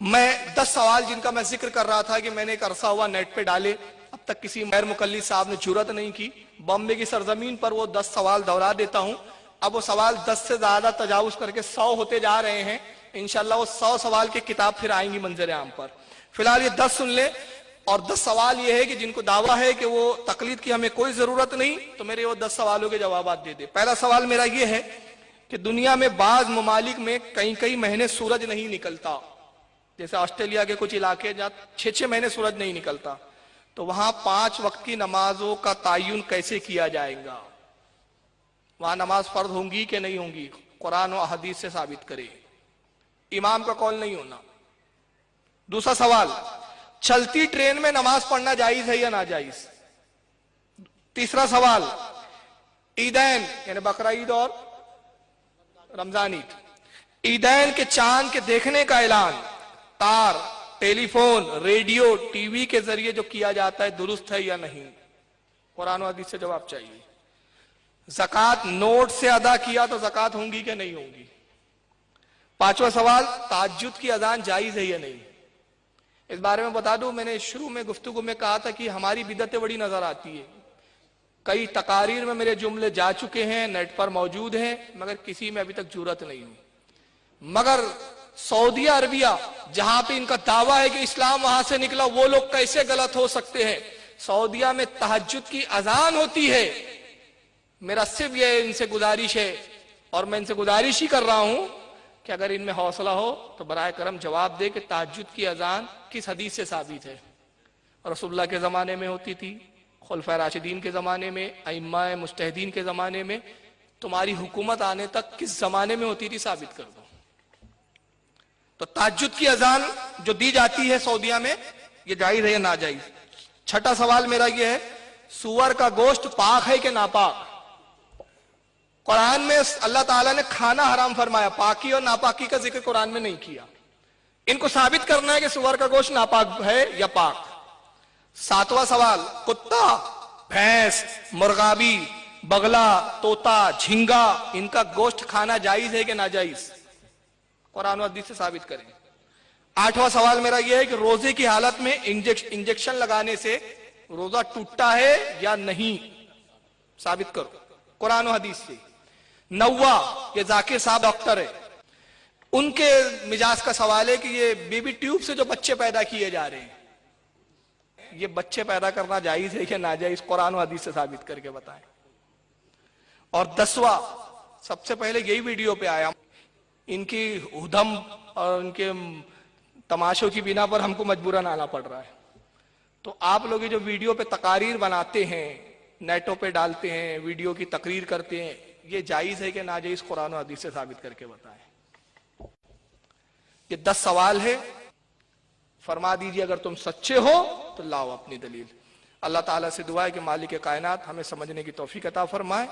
میں 10 سوال جن کا میں ذکر کر رہا تھا کہ میں نے ایک عرصہ ہوا نیٹ پہ ڈالے، اب تک کسی غیر مقلد صاحب نے جرأت نہیں کی. بامبے کی سرزمین پر وہ 10 سوال دہرا دیتا ہوں. اب وہ سوال 10 سے زیادہ تجاوز کر کے 100 ہوتے جا رہے ہیں. انشاءاللہ وہ 100 سوال کی کتاب پھر آئیں گی منظر عام پر. فی الحال یہ 10 سن لیں. اور 10 سوال یہ ہے کہ جن کو دعویٰ ہے کہ وہ تقلید کی ہمیں کوئی ضرورت نہیں، تو میرے وہ 10 سوالوں کے جوابات دے دے. پہلا سوال میرا یہ ہے کہ دنیا میں بعض ممالک میں کئی مہینے سورج نہیں نکلتا، جیسے آسٹریلیا کے کچھ علاقے جہاں 6 مہینے سورج نہیں نکلتا، تو وہاں 5 وقت کی نمازوں کا تعین کیسے کیا جائے گا؟ وہاں نماز فرض ہوں گی کہ نہیں ہوں گی؟ قرآن و حدیث سے ثابت کرے، امام کا قول نہیں ہونا. دوسرا سوال، چلتی ٹرین میں نماز پڑھنا جائز ہے یا ناجائز؟ تیسرا سوال، عیدین یعنی بقرہ عید اور رمضان عید، عیدین کے چاند کے دیکھنے کا اعلان تار، ٹیلی فون، ریڈیو، ٹی وی کے ذریعے جو کیا جاتا ہے درست ہے یا نہیں؟ قرآن و حدیث سے جواب چاہیے. زکوٰۃ نوٹ سے ادا کیا تو زکوٰۃ ہوں گی کہ نہیں ہوں گی؟ پانچواں سوال، تہجد کی اذان جائز ہے یا نہیں؟ اس بارے میں بتا دوں، میں نے شروع میں گفتگو میں کہا تھا کہ ہماری بدعتیں بڑی نظر آتی ہے. کئی تقاریر میں میرے جملے جا چکے ہیں، نیٹ پر موجود ہیں، مگر کسی میں ابھی تک جرأت نہیں ہوئی. مگر سعودیہ عربیہ جہاں پہ ان کا دعویٰ ہے کہ اسلام وہاں سے نکلا، وہ لوگ کیسے غلط ہو سکتے ہیں؟ سعودیہ میں تہجد کی اذان ہوتی ہے. میرا صرف یہ ان سے گزارش ہے، اور میں ان سے گزارش ہی کر رہا ہوں کہ اگر ان میں حوصلہ ہو تو برائے کرم جواب دے کہ تہجد کی اذان کس حدیث سے ثابت ہے؟ رسول اللہ کے زمانے میں ہوتی تھی، خلفائے راشدین کے زمانے میں، ائمہ مجتہدین کے زمانے میں، تمہاری حکومت آنے تک کس زمانے میں ہوتی تھی؟ ثابت کر دو. تو تہجد کی اذان جو دی جاتی ہے سعودیہ میں، یہ جائز ہے یا ناجائز؟ چھٹا سوال میرا یہ ہے، سور کا گوشت پاک ہے کہ ناپاک؟ قرآن میں اللہ تعالیٰ نے کھانا حرام فرمایا، پاکی اور ناپاکی کا ذکر قرآن میں نہیں کیا. ان کو ثابت کرنا ہے کہ سور کا گوشت ناپاک ہے یا پاک. ساتواں سوال، کتا، بھینس، مرغابی، بغلا، طوطا، جھینگا، ان کا گوشت کھانا جائز ہے کہ ناجائز؟ قرآن و حدیث سے ثابت کریں. آٹھواں سوال میرا یہ ہے کہ روزے کی حالت میں انجیکشن لگانے سے روزہ ٹوٹتا ہے یا نہیں؟ ثابت کرو قرآن و حدیث سے. نواں، یہ ذاکر صاحب ڈاکٹر ہے، ان کے مزاج کا سوال ہے کہ یہ بیبی ٹیوب سے جو بچے پیدا کیے جا رہے ہیں، یہ بچے پیدا کرنا جائز ہے کہ ناجائز؟ قرآن و حدیث سے ثابت کر کے بتائیں. اور 10واں، سب سے پہلے یہی ویڈیو پہ آیا، ان کی ادھم اور ان کے تماشوں کی بنا پر ہم کو مجبوراً آنا پڑ رہا ہے. تو آپ لوگ جو ویڈیو پہ تقاریر بناتے ہیں، نیٹوں پہ ڈالتے ہیں، ویڈیو کی تقریر کرتے ہیں، یہ جائز ہے کہ ناجائز؟ قرآن و حدیث سے ثابت کر کے بتائیں. یہ 10 سوال ہے، فرما دیجئے اگر تم سچے ہو تو لاؤ اپنی دلیل. اللہ تعالیٰ سے دعا ہے کہ مالک کائنات ہمیں سمجھنے کی توفیق عطا فرمائے.